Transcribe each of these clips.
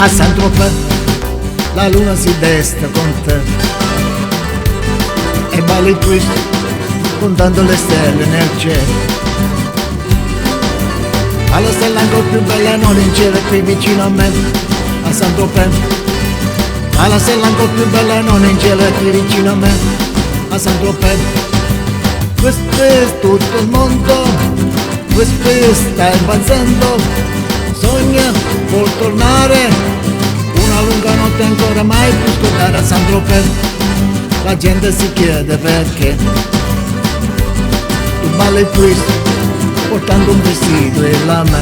A Saint-Tropez la luna si desta con te e balli il twist contando le stelle nel cielo. Alla stella ancora più bella non in cielo qui vicino a me, a Saint-Tropez. Alla stella ancora più bella non in cielo qui vicino a me, a Saint-Tropez. Questo è tutto il mondo, questo sta impazzendo, sogna vuol tornare, una lunga notte ancora mai più scordare a Saint-Tropez. La gente si chiede perché tu balli il twist portando un vestito e la me.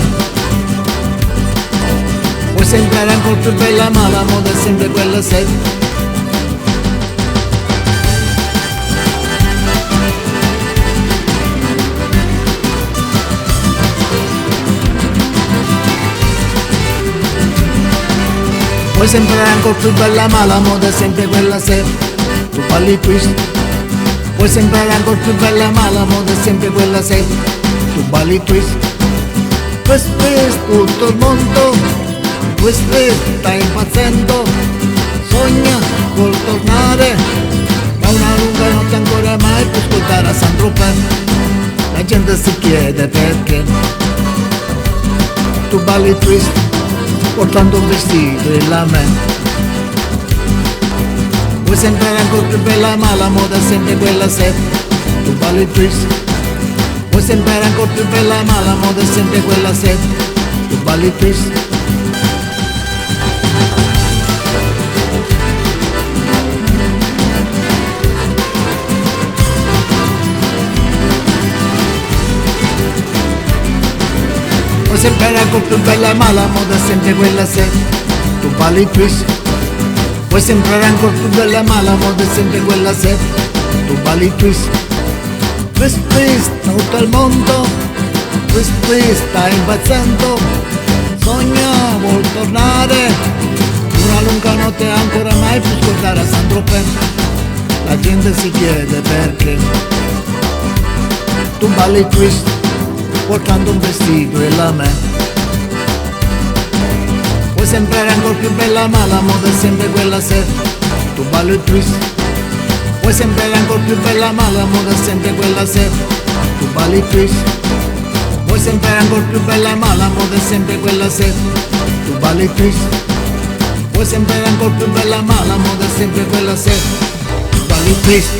Vuoi sembrare ancora più bella ma la moda è sempre quella setta. Vuoi sembrare ancora più bella ma la moda è sempre quella se tu balli il twist. Vuoi sembrare ancora più bella ma la moda è sempre quella se tu balli il twist. Questo è tutto il mondo, questo sta impazzendo, sogna vuol tornare, ma una lunga notte ancora mai più ascoltare a Saint-Tropez. La gente si chiede perché tu balli il twist portando un vestito e la me. Vuoi sembrare ancora più bella ma la moda è sempre quella se tu balli il twist. Vuoi sembrare ancora più bella ma la moda è sempre quella se tu balli il twist. Vuoi sembrare ancora più bella ma la moda è sempre quella se tu balli il twist. Vuoi sembrare ancora più bella ma la moda è sempre quella se tu balli il twist. Questo è tutto il mondo, questo sta impazzendo, sogna vuol tornare, una lunga notte ancora mai più scordare a Saint-Tropez. La gente si chiede perché tu balli il twist portando un vestito e la me. Vuoi sembrare ancora più bella ma la moda è sempre quella se tu balli il twist. Vuoi sembrare ancora più bella ma la moda è sempre quella se tu balli il twist. Vuoi sembrare ancora più bella ma la moda è sempre quella se tu balli il twist. Vuoi sembrare ancora più bella ma la moda è sempre quella se tu balli il twist.